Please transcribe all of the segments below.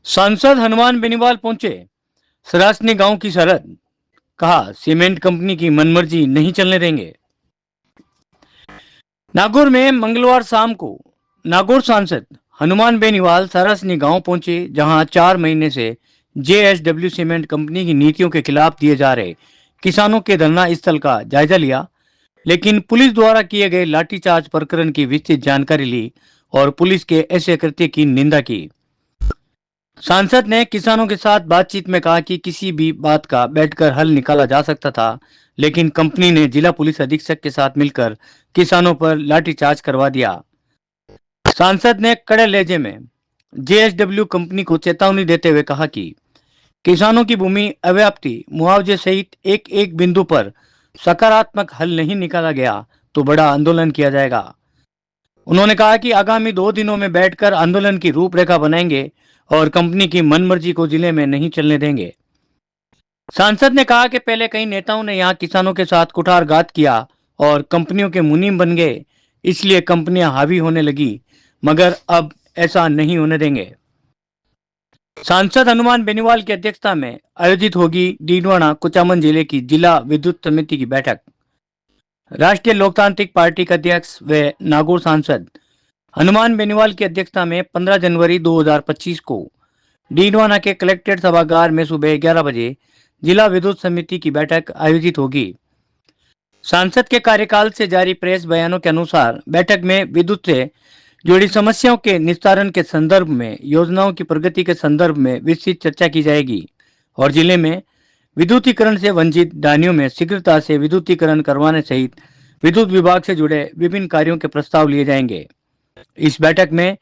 सांसद हनुमान बेनीवाल पहुंचे सरासनी गांव की सरहद। कहा सीमेंट कंपनी की मनमर्जी नहीं चलने देंगे। नागौर में मंगलवार शाम को नागौर सांसद हनुमान बेनीवाल सरासनी गांव पहुंचे, जहां 4 महीने से जेएसडब्ल्यू सीमेंट कंपनी की नीतियों के खिलाफ दिए जा रहे किसानों के धरना स्थल का जायजा लिया। लेकिन पुलिस द्वारा किए गए लाठीचार्ज प्रकरण की विस्तृत जानकारी ली और पुलिस के ऐसे कृत्य की निंदा की। सांसद ने किसानों के साथ बातचीत में कहा कि किसी भी बात का बैठकर हल निकाला जा सकता था, लेकिन कंपनी ने जिला पुलिस अधीक्षक के साथ मिलकर किसानों पर लाठीचार्ज करवा दिया। सांसद ने कड़े लहजे में जेएसडब्ल्यू कंपनी को चेतावनी देते हुए कहा कि किसानों की भूमि अव्याप्ति मुआवजे सहित एक एक बिंदु पर सकारात्मक हल नहीं निकाला गया तो बड़ा आंदोलन किया जाएगा। उन्होंने कहा कि आगामी 2 दिनों में बैठकर आंदोलन की रूपरेखा बनाएंगे और कंपनी की मनमर्जी को जिले में नहीं चलने देंगे। सांसद ने कहा कि पहले कई नेताओं ने यहां किसानों के साथ कुठारघात किया और कंपनियों के मुनीम बन गए, इसलिए कंपनियां हावी होने लगी, मगर अब ऐसा नहीं होने देंगे। सांसद हनुमान बेनीवाल की अध्यक्षता में आयोजित होगी डीडवाना कुचामन जिले की जिला विद्युत समिति की बैठक। राष्ट्रीय लोकतांत्रिक पार्टी के अध्यक्ष व नागौर सांसद हनुमान बेनीवाल की अध्यक्षता में 15 जनवरी 2025 को डीडवाना के कलेक्ट्रेट सभागार में सुबह 11 बजे जिला विद्युत समिति की बैठक आयोजित होगी। सांसद के कार्यकाल से जारी प्रेस बयानों के अनुसार बैठक में विद्युत से जुड़ी समस्याओं के निस्तारण के संदर्भ में योजनाओं की प्रगति के संदर्भ में विस्तृत चर्चा की जाएगी और जिले में विद्युतीकरण से वंचित ढानियों में शीघ्रता से विद्युतीकरण करवाने सहित विद्युत विभाग से जुड़े विभिन्न कार्यों के प्रस्ताव लिए जाएंगे। इस बैठक में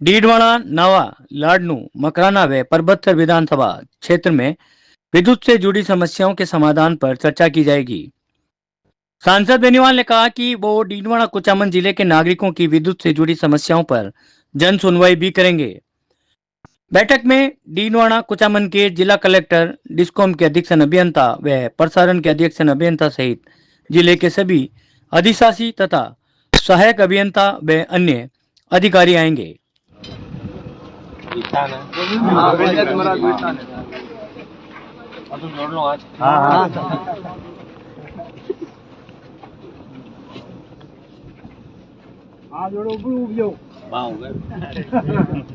डीडवाना, नावा, लाडनू, मकराना व परबत्तर विधानसभा क्षेत्र में विद्युत से जुड़ी समस्याओं के समाधान पर चर्चा की जाएगी। सांसद बेनीवाल ने कहा कि वो डीडवाना कुचामन जिले के नागरिकों की विद्युत से जुड़ी समस्याओं पर जन सुनवाई भी करेंगे। बैठक में डीडवाना कुचामन के जिला कलेक्टर, डिस्कॉम के अधीक्षण अभियंता व प्रसारण के अधीक्षण अभियंता सहित जिले के सभी अधिशासी तथा सहायक अभियंता व अन्य अधिकारी आएंगे।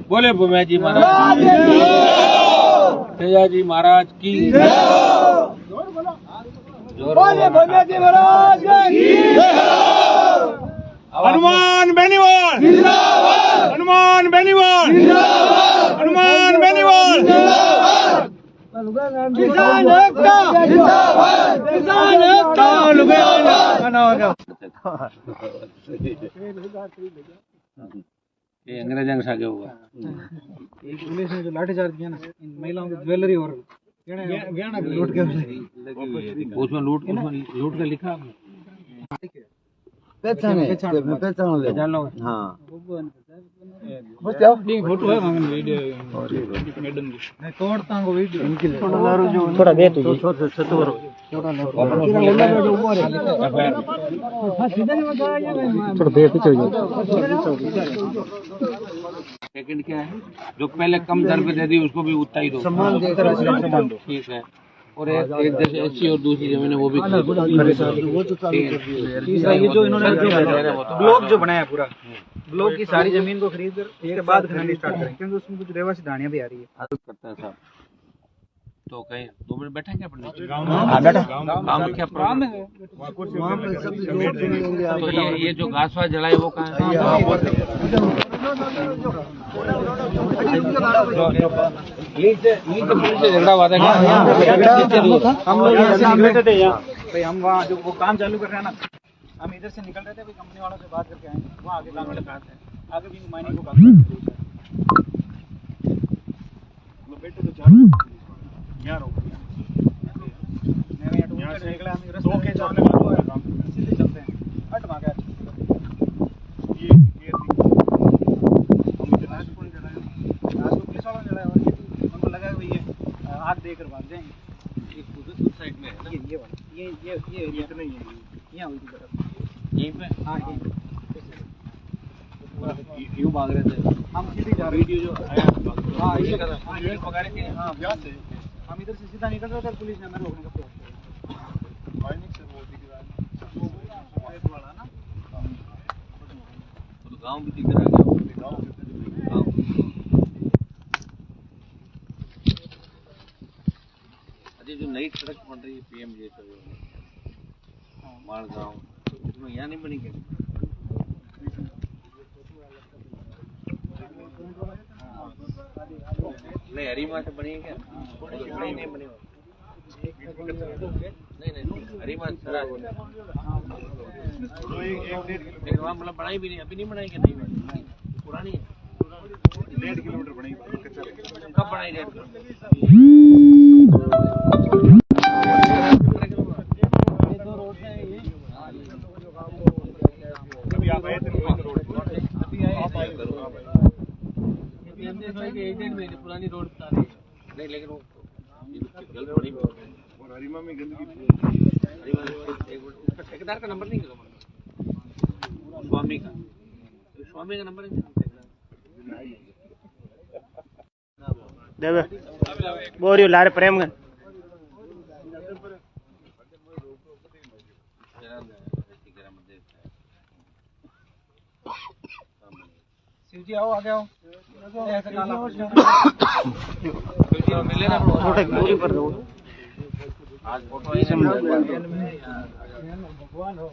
बोले भूमिया जी महाराज तेजा जी महाराज की बोले भूमिया जी महाराज की। हनुमान बेनीवाल हनुमान बेनीवाल हनुमान बेनीवाल किसान एकता जिंदाबाद किसान ये अंग्रेजों के सागे हुआ। एक पुलिस ने जो लाठीचार्ज किया ना इन महिलाओं की ज्वेलरी और गहना लूट के उसमें लूट के लिखा पहचान लो। हाँ फोटो है वीडियो मैडम की तोड़ता हूं वीडियो इनके लिए थोड़ा दे तुझे थोड़ा दे पीछे सेकंड क्या है जो पहले कम दर पे दे दी उसको भी उतना ही दो, सम्मान देकर सम्मान दो। ठीक है। और एक जैसे ऐसी और दूसरी जमीन है वो भी ये जो इन्होंने ब्लॉक जो बनाया पूरा ब्लॉक की सारी जमीन को खरीद कर उसके बाद खनन स्टार्ट करें, क्योंकि उसमें कुछ रेवासी ढाणियां भी आ रही है। करता है साहब। तो कहीं 2 मिनट बैठेंगे अपन गांव में क्या प्रॉब्लम है? तो ये जो घास वास जलाए वो कहाँ झगड़ा हुआ था? हम लोग बैठे थे यहाँ भाई, हम वहाँ जो वो काम चालू कर रहे हैं ना, हम इधर से निकल रहे थे भाई, कंपनी वालों से बात करके आए, वहाँ आगे काम लगाते हैं, आगे भी माइनिंग को काम बैठे तो चालू यार यहाँ से निकले हम रस्ते के जाने वाले काम सीधे चलते हैं हट भागे। ये हम इधर कौन जलाया? आज तो पुलिस वालों ने जलाया और उनको लगा कि ये आग देकर भाग जाएंगे। एक उस साइड में है ये वाला ये एरिया तो नहीं है, यहाँ हुई थी तरफ यहीं पे। हाँ यहीं यूँ भाग रहे थे हम, सीधे जा रहे वीडियो जो आया हाँ ये पका रहे थे। हाँ हम इधर से सीधा निकल रहे थे, पुलिस ने हमें रोकने का प्रयास किया ना। तो गांव भी दिख रहा है। अजय जो नई सड़क बन रही है पीएमजे माड़गांव, तो इसमें यहाँ नहीं बनी क्या? नहीं हरीमा से बनी है क्या? नहीं बनी। नहीं हरीमा सराज लेकिन वहाँ मतलब बनाई भी नहीं, अभी नहीं बनाई क्या? नहीं बनी, पुरानी है। 1.5 किलोमीटर बनी, कब बनाई? 1.5 किलोमीटर। पुरानी रोड बता रही है। नहीं लेकिन वो और हरीमा में गंदगी। उसका ठेकेदार का नंबर नहीं है, स्वामी का नंबर है। देवे बोरियो लारे प्रेमगन शिवजी आओ, आगे आओ। ऐसे काला मिले ना छोटे दूरी पर दो। आज फोटो भगवान हो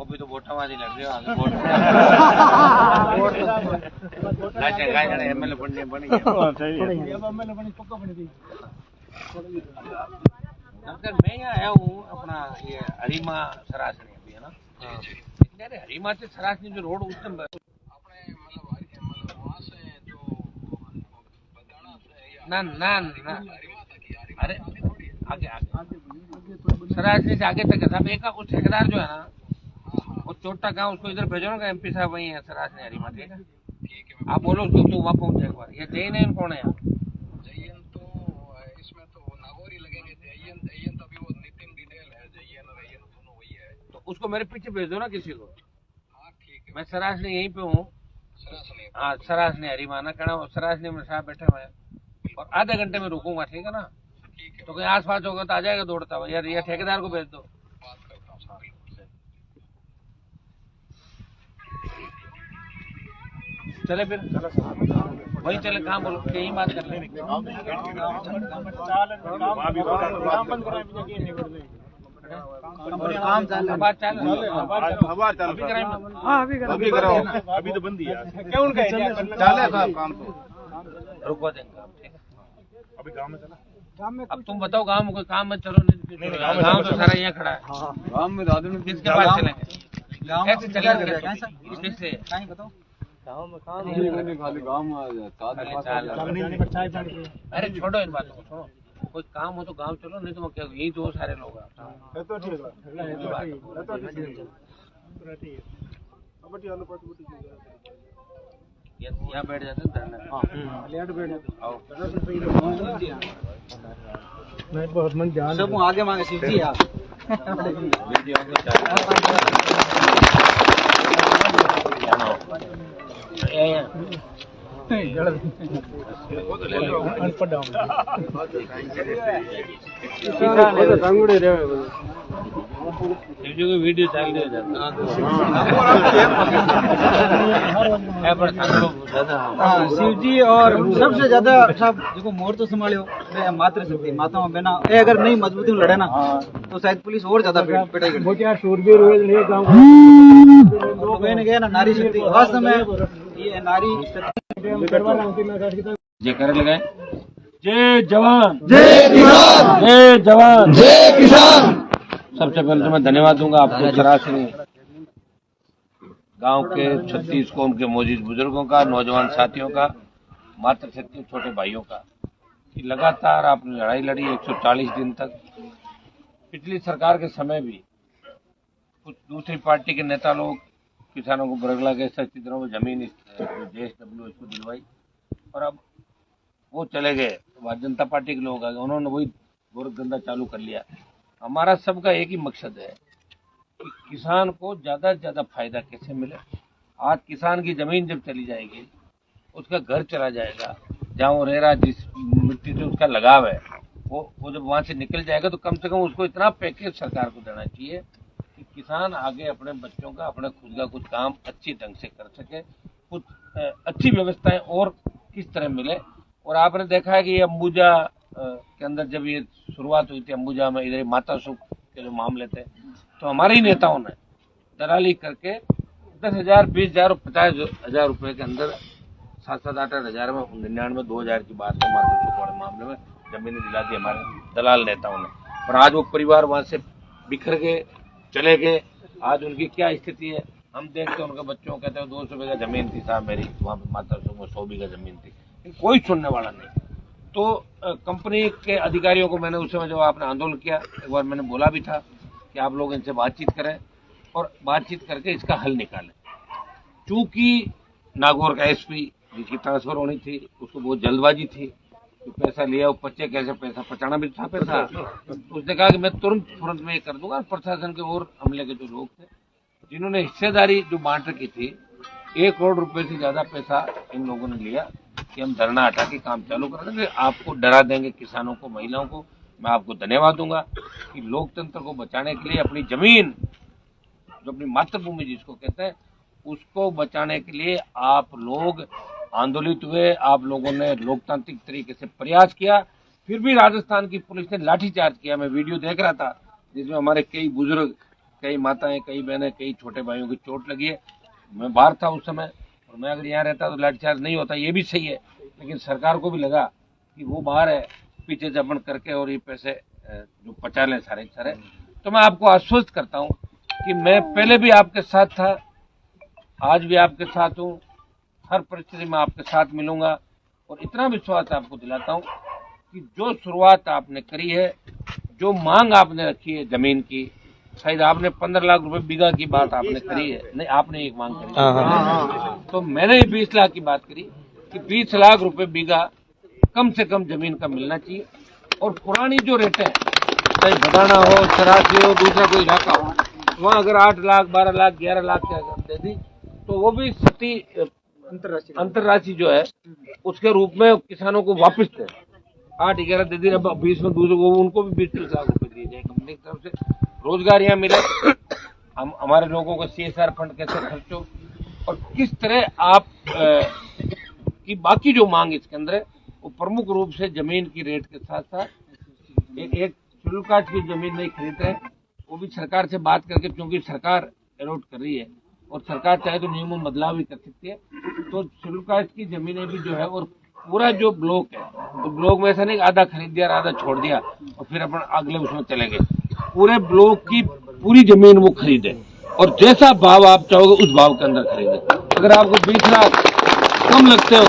अभी तो वोटाबाजी लग रही है आगे वोट एमएलए बनने बन नमस्कार, मैं यहाँ आया हूँ अपना ये हरीमा सरासनी अभी है ना। अरे हरीमा से सरासनी जो रोड उसने ना अरे आगे सरासनी से आगे तक है साहब। एक उस ठेकेदार जो है ना वो चोटा गाँव, उसको इधर भेजो ना, एमपी साहब वही है सरासनी हरीमा। ठीक है, आप बोलो उसको तो वहाँ पहुँच जाए एक बार। ये जैन है कौन है यहाँ? उसको मेरे पीछे भेज दो ना किसी को। मैं सरासनी यहीं पे हूँ। हाँ सरासनी हरिमाना कहना, सरासनी में साहब बैठे हुए हैं और आधे घंटे में रुकूंगा। ठीक है ना? तो कहीं आस पास होगा तो आ जाएगा दौड़ता हुआ। यार ये ठेकेदार को भेज दो। चले फिर वही चले, कहाँ बोलो यही बात कर रहे अभी तो बंदी है। क्यों उनका चले साहब काम तो रुकवा देंगे काम। ठीक है, अभी गांव में चला। अब तुम बताओ गाँव में कोई काम में चलो। नहीं गाँव तो सारा यहाँ खड़ा है। गांव में आदमी किसके पास चलेंगे? गांव कैसे चलेंगे? बताओ गांव में काम खाली गांव में अरे छोड़ो इन बातों को, छोड़ो। कोई काम हो तो गांव चलो, नहीं तो मैं क्या यही तो सारे लोग यहाँ बैठ जाते बहुत मन जान सब आगे मांगे शिव जी आप वीडियो चाल शिव जी और सबसे ज्यादा सब देखो मोर तो संभालो मातृ शक्ति माता बहना अगर नहीं मजबूती में लड़े ना तो शायद पुलिस और ज्यादा पिटाई गया ना। नारी शक्ति वास्तव में ये नारी जय कर लगाए। जय जवान जय किसान, जय जवान जय किसान। सबसे पहले तो मैं धन्यवाद दूंगा आपको सरासनी गांव के 36 कौम के मौजूद बुजुर्गों का, नौजवान साथियों का, मातृशक्ति छोटे भाइयों का कि लगातार आपने लड़ाई लड़ी 140 दिन तक। पिछली सरकार के समय भी कुछ दूसरी पार्टी के नेता लोग किसानों को बरगला के सस्ती दिनों में जमीन JSW इसको दिलवाई और अब वो चले गए। भारतीय जनता पार्टी के लोग आ गए, उन्होंने वही गोरखधंधा चालू कर लिया हमारा सबका एक ही मकसद है कि किसान को ज्यादा से ज्यादा फायदा कैसे मिले। आज किसान की जमीन जब चली जाएगी, उसका घर चला जाएगा, जहाँ वो रह रहा, जिस मिट्टी से उसका लगाव है, वो जब वहां से निकल जाएगा तो कम से कम उसको इतना पैकेज सरकार को देना चाहिए कि किसान आगे अपने बच्चों का, अपने खुद का कुछ काम अच्छी ढंग से कर सके, कुछ अच्छी व्यवस्थाएं और किस तरह मिले। और आपने देखा है कि ये अंबुजा के अंदर जब ये शुरुआत हुई थी, अंबुजा में इधर माता सुख के जो मामले थे, तो हमारे ही नेताओं ने दलाली करके 10,000, 20,000 और 50,000 रुपए के अंदर 7-7, 8-8 हजार में 99, 2,000 की बात है, माता सुख वाले मामले में जमीनें दिला दी हमारे दलाल नेताओं ने। और आज वो परिवार वहां से बिखर गए, चले गए। आज उनकी क्या स्थिति है हम देखते हैं। उनके बच्चों कहते हैं 200 बीघा जमीन थी साहब मेरी, वहाँ पे माता सुख में 100 बीघा जमीन थी, कोई सुनने वाला नहीं। तो कंपनी के अधिकारियों को मैंने उस समय जब आपने आंदोलन किया, एक बार मैंने बोला भी था कि आप लोग इनसे बातचीत करें और बातचीत करके इसका हल निकालें। चूंकि नागौर का एसपी जिसकी ट्रांसफर होनी थी, उसको बहुत जल्दबाजी थी, तो पैसा लिया, वो बच्चे कैसे पैसा पचाना भी था पैसा, तो उसने कहा कि मैं तुरंत में ये कर दूंगा। प्रशासन के और अमले के जो लोग थे, जिन्होंने हिस्सेदारी जो बांट रखी थी, 1 करोड़ रुपए से ज्यादा पैसा इन लोगों ने लिया कि हम धरना हटा के काम चालू कर देंगे, आपको डरा देंगे, किसानों को, महिलाओं को। मैं आपको धन्यवाद दूंगा कि लोकतंत्र को बचाने के लिए अपनी जमीन, जो अपनी मातृभूमि जिसको कहते हैं, उसको बचाने के लिए आप लोग आंदोलित हुए, आप लोगों ने लोकतांत्रिक तरीके से प्रयास किया। फिर भी राजस्थान की पुलिस ने लाठीचार्ज किया। मैं वीडियो देख रहा था जिसमें हमारे कई बुजुर्ग, कई माताएं, कई बहनें, कई छोटे भाइयों की चोट लगी है। मैं बाहर था उस समय, और मैं अगर यहाँ रहता तो लाठीचार्ज नहीं होता, ये भी सही है। लेकिन सरकार को भी लगा कि वो बाहर है, पीछे जबरन करके और ये पैसे जो पचा लें सारे सारे। तो मैं आपको आश्वस्त करता हूँ कि मैं पहले भी आपके साथ था, आज भी आपके साथ हूँ, हर परिस्थिति में आपके साथ मिलूंगा। और इतना विश्वास आपको दिलाता हूँ कि जो शुरुआत आपने करी है, जो मांग आपने रखी है जमीन की, शायद आपने 15 लाख रुपए बीघा की बात आपने करी है, नहीं आपने एक मांग करी, तो मैंने 20 लाख की बात करी कि 20 लाख रुपए बीघा कम से कम जमीन का मिलना चाहिए। और पुरानी जो रेटें, चाहे भदाना हो, सरासी हो, दूसरा कोई इलाका हो, वहाँ अगर 8 लाख, 12 लाख, 11 लाख की अगर दे दी तो वो भी सती अंतरराशि जो है उसके रूप में किसानों को वापस दे। 8-11 दे दी, अब 20 में दूसरे को उनको भी 20-30 लाख रुपए दिए जाए कंपनी की तरफ से, रोजगार यहाँ मिले, हम हमारे लोगों को CSR फंड कैसे खर्च हो, और किस तरह आप की बाकी जो मांग इसके अंदर है वो प्रमुख रूप से जमीन की रेट के साथ साथ एक शेड्यूल कास्ट की जमीन नहीं खरीद रहे, वो भी सरकार से बात करके, क्योंकि सरकार एलोट कर रही है और सरकार चाहे तो नियमों में बदलाव भी कर सकती है। तो शेड्यूल कास्ट की जमीनें भी जो है, और पूरा जो ब्लॉक है, तो ब्लॉक में ऐसा नहीं आधा खरीद दिया, आधा छोड़ दिया और फिर अपन अगले उसमें चले गए। पूरे ब्लॉक की पूरी जमीन वो खरीदे और जैसा भाव आप चाहोगे उस भाव के अंदर खरीदे। अगर आपको 20 लाख कम लगते हो,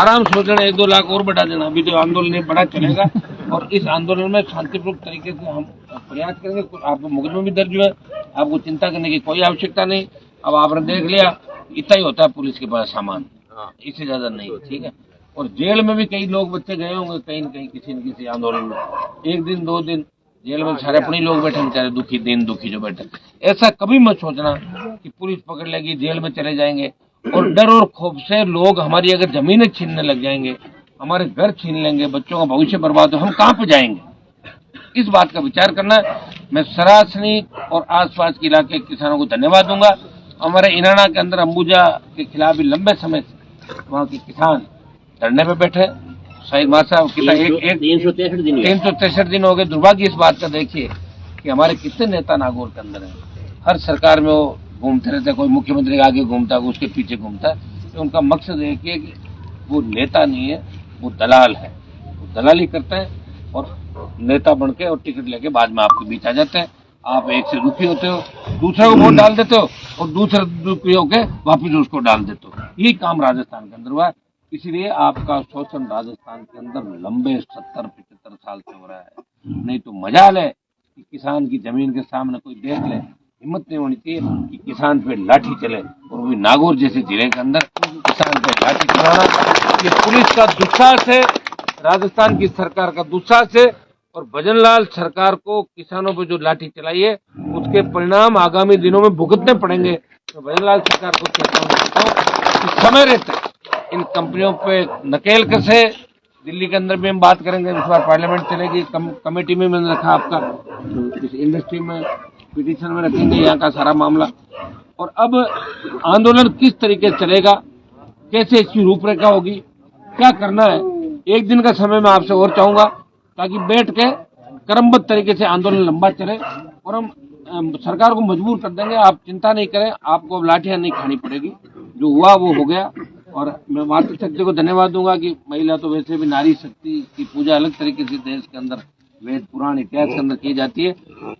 आराम से सोचना 1-2 लाख और बढ़ा देना। अभी तो आंदोलन बड़ा चलेगा और इस आंदोलन में शांतिपूर्ण तरीके से हम प्रयास करेंगे। आपको मुकदमा भी दर्ज हुआ है, आपको चिंता करने की कोई आवश्यकता नहीं। अब आपने देख लिया, इतना ही होता है पुलिस के पास सामान, इससे ज्यादा नहीं, ठीक है। और जेल में भी कई लोग बच्चे गए होंगे कहीं न कहीं, किसी न किसी आंदोलन में, 1 दिन 2 दिन जेल में सारे अपने लोग बैठे, बेचारे दुखी, दिन दुखी जो बैठे। ऐसा कभी मत सोचना कि पुलिस पकड़ लेगी, जेल में चले जाएंगे। और डर और खौफ से लोग हमारी अगर जमीनें छीनने लग जाएंगे, हमारे घर छीन लेंगे, बच्चों का भविष्य बर्बाद हो, हम कहाँ पे जाएंगे? इस बात का विचार करना। मैं सरासनी और आसपास के इलाके के किसानों को धन्यवाद दूंगा। हमारे इनाना के अंदर अंबुजा के खिलाफ भी लंबे समय से वहाँ के किसान धरने पे बैठे। शाहिद मार साहब कितना 363 दिन हो गए। दुर्भाग्य इस बात का देखिए कि हमारे कितने नेता नागौर के अंदर हैं, हर सरकार में वो घूमते रहते, कोई मुख्यमंत्री के आगे घूमता है, उसके पीछे घूमता है। तो उनका मकसद एक है कि वो नेता नहीं है, वो दलाल है, वो दलाली करते हैं और नेता बन के और टिकट लेके बाद में आपके बीच आ जाते हैं। आप एक से दुखी होते हो, दूसरे को वोट डाल देते हो और दूसरे दुखी होके वापिस उसको डाल देते हो। यही काम राजस्थान के अंदर हुआ है। इसीलिए आपका शोषण राजस्थान के अंदर लंबे 70-75 साल से हो रहा है। नहीं तो मजाल है कि किसान की जमीन के सामने कोई देख ले, हिम्मत नहीं होनी चाहिए कि किसान पे लाठी चले, और वो भी नागौर जैसे जिले के अंदर किसान पे लाठी चलाना। ये पुलिस का दुस्साहस है, राजस्थान की सरकार का दुस्साहस है। और भजनलाल सरकार को किसानों पर जो लाठी चलाई है उसके परिणाम आगामी दिनों में भुगतने पड़ेंगे। तो भजनलाल सरकार को चेतावनी देता हूँ कि समय रहते इन कंपनियों पे नकेल कसे। दिल्ली के अंदर भी हम बात करेंगे, इस बार पार्लियामेंट चलेगी, कमेटी में मैंने रखा आपका, तो इस इंडस्ट्री में पिटीशन में रखेंगे यहाँ का सारा मामला। और अब आंदोलन किस तरीके से चलेगा, कैसे इसकी रूपरेखा होगी, क्या करना है, एक दिन का समय मैं आपसे और चाहूंगा ताकि बैठ के क्रमबद्ध तरीके से आंदोलन लंबा चले और हम सरकार को मजबूर कर देंगे। आप चिंता नहीं करें, आपको अब लाठियां नहीं खानी पड़ेगी, जो हुआ वो हो गया। और मैं मातृशक्ति को धन्यवाद दूंगा कि महिला तो वैसे भी नारी शक्ति की पूजा अलग तरीके से देश के अंदर वेद पुराण इतिहास के अंदर की जाती है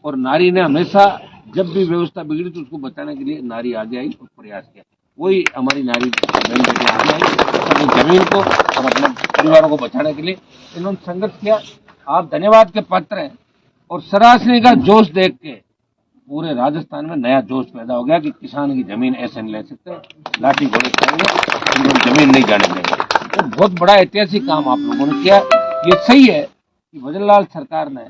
और नारी ने हमेशा जब भी व्यवस्था बिगड़ी तो उसको बचाने के लिए नारी आगे आई और प्रयास किया। वही हमारी नारी बहन बेटी आगे आई अपनी जमीन को और अपने परिवारों को बचाने के लिए इन्होंने संघर्ष किया। आप धन्यवाद के पात्र हैं और सरासरी का जोश देख के पूरे राजस्थान में नया जोश पैदा हो गया कि किसान की जमीन ऐसे नहीं ले सकते, लाठी घोड़े करेंगे, जमीन नहीं जाने देंगे। तो बहुत बड़ा ऐतिहासिक काम आप लोगों ने किया। ये सही है कि भजनलाल सरकार ने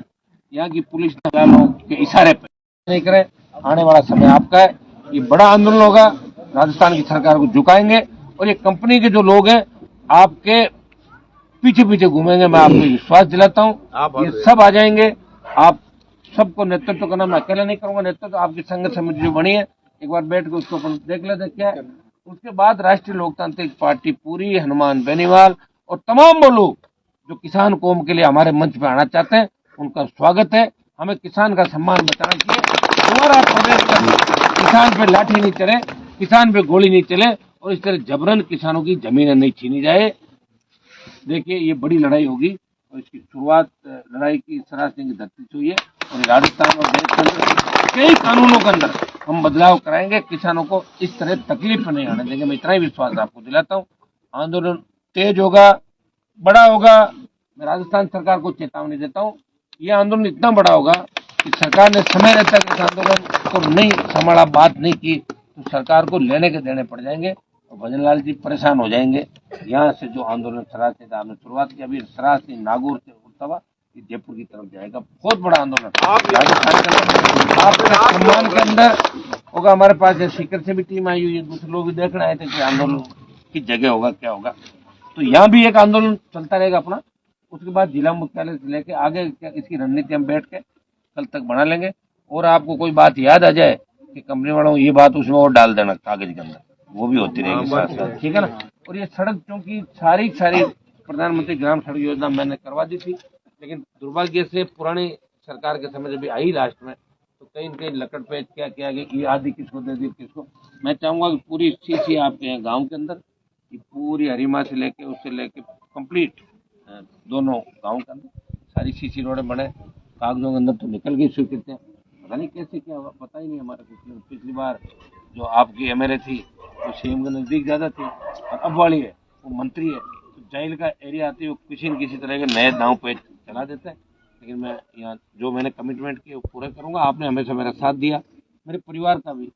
यहाँ की पुलिस वालों के इशारे पर नहीं करे। आने वाला समय आपका है, ये बड़ा आंदोलन होगा, राजस्थान की सरकार को झुकाएंगे और ये कंपनी के जो लोग हैं आपके पीछे पीछे घूमेंगे। मैं आपको विश्वास दिलाता हूँ ये सब आ जाएंगे। आप सबको नेतृत्व करना मैं अकेला नहीं करूंगा, नेतृत्व आपकी संघ समिति जो बनी है एक बार बैठ के उसको अपन देख लेते क्या है। उसके बाद राष्ट्रीय लोकतांत्रिक पार्टी पूरी, हनुमान बेनीवाल और तमाम वो लोग जो किसान कौम के लिए हमारे मंच पे आना चाहते हैं उनका स्वागत है। हमें किसान का सम्मान बचाना चाहिए। दोबारा प्रवेश कर किसान पे लाठी नहीं चले, किसान पे गोली नहीं चले और इस तरह जबरन किसानों की जमीनें नहीं छीनी जाए। देखिए ये बड़ी लड़ाई होगी और इसकी शुरुआत लड़ाई की सरासरी की धरती से हुई है और राजस्थान और देश के अंदर कई कानूनों के अंदर हम बदलाव कराएंगे। किसानों को इस तरह तकलीफ नहीं आने देंगे, मैं इतना ही विश्वास आपको दिलाता हूँ। आंदोलन तेज होगा, बड़ा होगा। मैं राजस्थान सरकार को चेतावनी देता हूँ, यह आंदोलन इतना बड़ा होगा कि सरकार ने समय रहता है इस आंदोलन को नहीं संभाला, बात नहीं की तो सरकार को लेने के देने पड़ जाएंगे और भजनलाल जी परेशान हो जाएंगे। यहाँ से जो आंदोलन सराज से आपने शुरुआत की, अभी सराज से नागौर से उठता हुआ जयपुर की तरफ जाएगा, बहुत बड़ा आंदोलन राजस्थान के आपके सम्मान के अंदर होगा। हमारे पास सीकर से भी टीम आई हुई है, दूसरे लोग भी देखना आए थे कि आंदोलन की जगह होगा क्या होगा। तो यहाँ भी एक आंदोलन चलता रहेगा अपना। उसके बाद जिला मुख्यालय से लेके आगे इसकी रणनीति हम बैठ के कल तक बना लेंगे। और आपको कोई बात याद आ जाए कि कंपनी वालों ये बात उसमें और डाल देना कागज के अंदर, वो भी होती रहेगी साथ साथ, ठीक है ना। और ये सड़क क्योंकि सारी प्रधानमंत्री ग्राम सड़क योजना मैंने करवा दी थी, लेकिन दुर्भाग्य से पुरानी सरकार के समय जब आई लास्ट में तो कहीं न कहीं लकड़ पेच क्या किया गया, ये आदि किसको दे दी किसको। मैं चाहूंगा कि पूरी सीसी आपके यहाँ गाँव के अंदर ये पूरी हरिमा से लेके उससे लेके कंप्लीट दोनों गाँव के अंदर सारी सीसी रोडें बने। कागजों के अंदर तो निकल गई स्वीकृतियाँ, पता नहीं कैसे क्या हुआ, पता ही नहीं हमारे को। पिछली बार जो आपकी एमएलए थी वो सीएम के नजदीक ज्यादा थी और अब वाली है वो मंत्री है, तो जेल का एरिया आती है वो किसी न किसी तरह के नए दांव पे चला देता है। लेकिन मैं यहाँ जो मैंने कमिटमेंट किए वो पूरा करूंगा। आपने हमेशा मेरा साथ दिया, मेरे परिवार का भी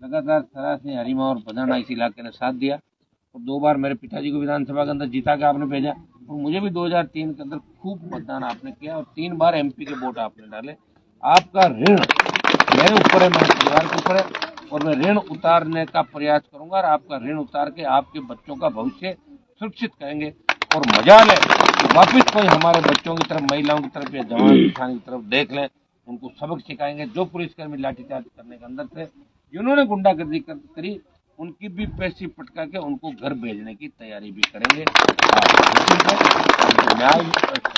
लगातार सरासरी हरिमा और बदाना इस इलाके ने साथ दिया और 2 बार मेरे पिताजी को विधानसभा के अंदर जीता के आपने भेजा और मुझे भी 2003 के अंदर खूब मतदान आपने किया और 3 बार एमपी के वोट आपने डाले। आपका ऋण मेरे ऊपर है, मेरे परिवार के ऊपर है और मैं ऋण उतारने का प्रयास करूंगा और आपका ऋण उतार के आपके बच्चों का भविष्य सुरक्षित करेंगे। और मजाल है कि वापिस कोई हमारे बच्चों की तरफ, महिलाओं की तरफ या जवान किसान की तरफ देख लें, उनको सबक सिखाएंगे। जो पुलिसकर्मी लाठीचार्ज करने के अंदर थे, जिन्होंने गुंडागर्दी करी, उनकी भी पैसी पटका के उनको घर भेजने की तैयारी भी करेंगे। न्याय,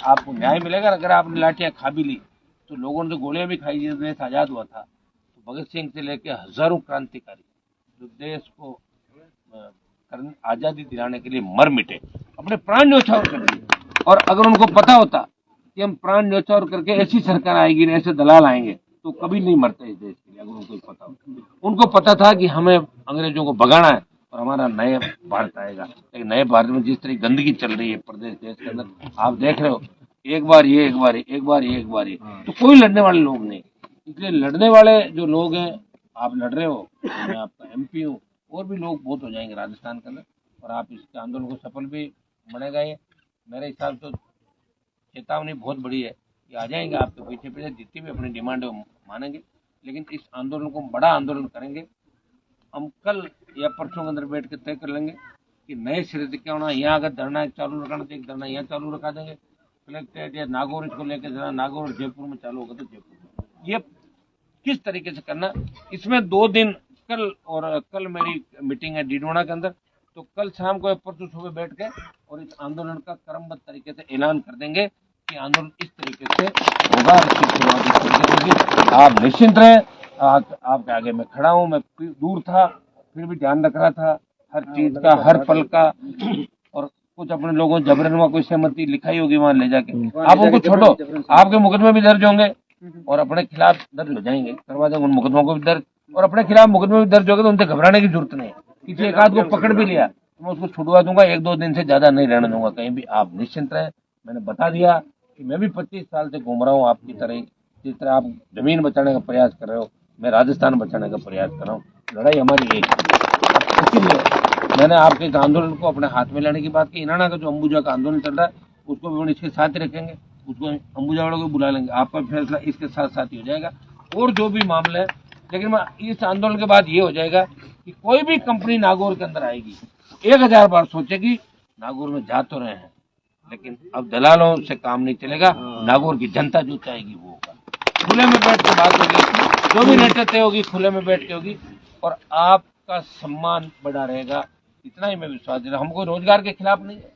आपको न्याय मिलेगा। अगर आपने लाठियां खा भी ली तो लोगों ने तो गोलियां भी खाई, जब देश आजाद हुआ था तो भगत सिंह से लेके हजारों क्रांतिकारी जो देश को आजादी दिलाने के लिए मर मिटे, अपने प्राण न्यौछावर कर दिए। और अगर उनको पता होता कि हम प्राण न्यौछावर करके ऐसी सरकार आएगी, ऐसे दलाल आएंगे, तो कभी नहीं मरते इस देश के लिए। अगर उनको पता होता, उनको पता था कि हमें अंग्रेजों को भगाना है और हमारा नए भारत आएगा। लेकिन नए भारत में जिस तरह गंदगी चल रही है प्रदेश देश के अंदर, आप देख रहे हो, एक बार ये एक बार एक बार ये एक बार ये, तो कोई लड़ने वाले लोग नहीं। इसलिए लड़ने वाले जो लोग हैं, आप लड़ रहे हो, मैं आपका एमपी हूँ, और भी लोग बहुत हो जाएंगे राजस्थान के अंदर और आप इसके आंदोलन को सफल भी बनेगा। ये मेरे हिसाब से चेतावनी बहुत बड़ी है ये आ जाएंगे आपके पीछे पीछे, जितनी भी अपनी डिमांड है वो मानेंगे, लेकिन इस आंदोलन को बड़ा आंदोलन करेंगे। हम कल या परसों के अंदर बैठ के तय कर लेंगे कि नए सिरे से क्या होना। यहाँ अगर धरना चालू रखना तो एक धरना यहाँ चालू रखा देंगे, कलेक्ट्रेट या नागौर इसको लेकर जरा नागौर और जयपुर में चालू होगा तो जयपुर में। ये किस तरीके से करना, इसमें 2 दिन कल मेरी मीटिंग है डीडवाना के अंदर, तो कल शाम को या परसों सुबह बैठ के और इस आंदोलन का क्रमबद्ध तरीके से ऐलान कर देंगे कि आंदोलन इस तरीके से होगा, इसकी शुरुआत इस तरीके से होगी। आप निश्चिंत रहें, आपके आगे मैं खड़ा हूँ। मैं दूर था फिर भी ध्यान रख रहा था हर चीज का, हर पल का, और कुछ अपने लोगों जबरन वहाँ कोई सहमति लिखाई होगी वहां ले जाके, आप उनको छोड़ो, आपके मुकदमे भी दर्ज होंगे और अपने खिलाफ दर्ज हो जाएंगे, करवा देंगे उन मुकदमों को भी दर्ज, और अपने खिलाफ मुकदमे भी दर्ज होगा तो उनसे घबराने की जरूरत नहीं है। किसी एक आध को पकड़ भी लिया तो मैं उसको छुड़वा दूंगा, 1-2 दिन से ज्यादा नहीं रहने दूंगा कहीं भी। आप निश्चिंत रहे, मैंने बता दिया कि मैं भी 25 साल से घूम रहा हूँ आपकी तरह, जिस तरह आप जमीन बचाने का प्रयास कर रहे हो, मैं राजस्थान बचाने का प्रयास कर रहा हूँ। लड़ाई हमारी एक है, इसीलिए मैंने आपके इस आंदोलन को अपने हाथ में लेने की बात की। इनाना का जो अंबुजा का आंदोलन चल रहा है उसको भी इसके साथ ही रखेंगे, उसको अंबुजा वालों को बुला लेंगे, आपका फैसला इसके साथ साथ ही हो जाएगा। और जो भी मामला है, लेकिन इस आंदोलन के बाद ये हो जाएगा कि कोई भी कंपनी नागौर के अंदर आएगी 1000 बार सोचेगी नागौर में जा तो रहे हैं, लेकिन अब दलालों से काम नहीं चलेगा। नागौर की जनता जो चाहेगी वो होगा, खुले में बैठ के बात होगी, जो भी नेता तय होगी खुले में बैठ के होगी, और आपका सम्मान बढ़ा रहेगा। इतना ही मैं विश्वास दे रहा हूं। हम कोई रोजगार के खिलाफ नहीं है,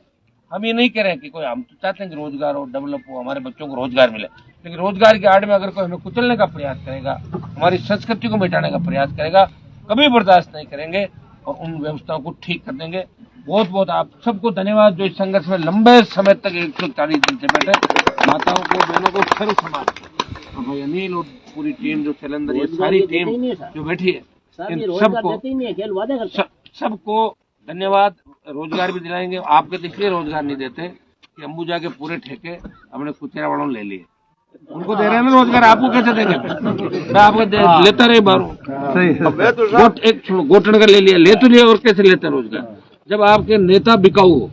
हम ये नहीं कह रहे हैं कि कोई, हम तो चाहते हैं कि रोजगार हो, डेवलप हो, हमारे बच्चों को रोजगार मिले, लेकिन रोजगार की आड़ में अगर कोई हमें कुचलने का प्रयास करेगा, हमारी संस्कृति को मिटाने का प्रयास करेगा, कभी बर्दाश्त नहीं करेंगे और उन व्यवस्थाओं को ठीक कर देंगे। बहुत बहुत आप सबको धन्यवाद जो इस संघर्ष में लंबे समय तक 140 दिन से बैठे, माताओं को, बहनों को, सर्व समाज और भाई अनिल और पूरी टीम जो सिलेंडर, ये सारी टीम जो बैठी है, इन सबको धन्यवाद। रोजगार भी दिलाएंगे। आपके तो इसलिए रोजगार नहीं देते कि अंबुजा के पूरे ठेके अपने कुचेरा वालों ले लिए, उनको दे रहे हैं ना रोजगार, आपको कैसे देंगे? मैं आपको लेता रही बारू, एक गोटन का ले लिया, ले तो लिया, और कैसे लेते रोजगार? जब आपके नेता बिकाऊ हो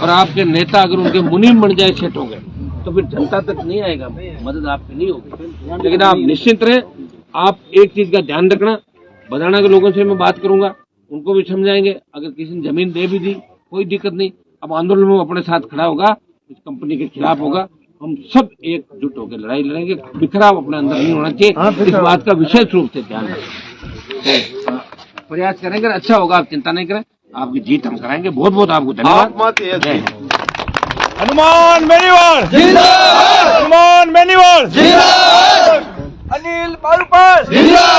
और आपके नेता अगर उनके मुनीम बन जाए, सेट हो गए, तो फिर जनता तक नहीं आएगा, मदद आपकी नहीं होगी। लेकिन आप निश्चिंत रहे, आप एक चीज का ध्यान रखना, बदाना के लोगों से मैं बात करूंगा, उनको भी समझाएंगे, अगर किसी ने जमीन दे भी दी कोई दिक्कत नहीं, अब आंदोलन में अपने साथ खड़ा होगा, इस कंपनी के खिलाफ होगा, हम सब एकजुट होकर लड़ाई लड़ेंगे, बिखराव अपने अंदर नहीं होना चाहिए। इस बात का विशेष रूप से ध्यान रखें, प्रयास करेंगे, अच्छा होगा, आप चिंता नहीं करें, आपकी जीत हम कराएंगे। बहुत बहुत आपको धन्यवाद। हनुमान बेनीवाल जिंदाबाद, हनुमान बेनीवाल जिंदाबाद, अनिल बालूपाल जिंदाबाद।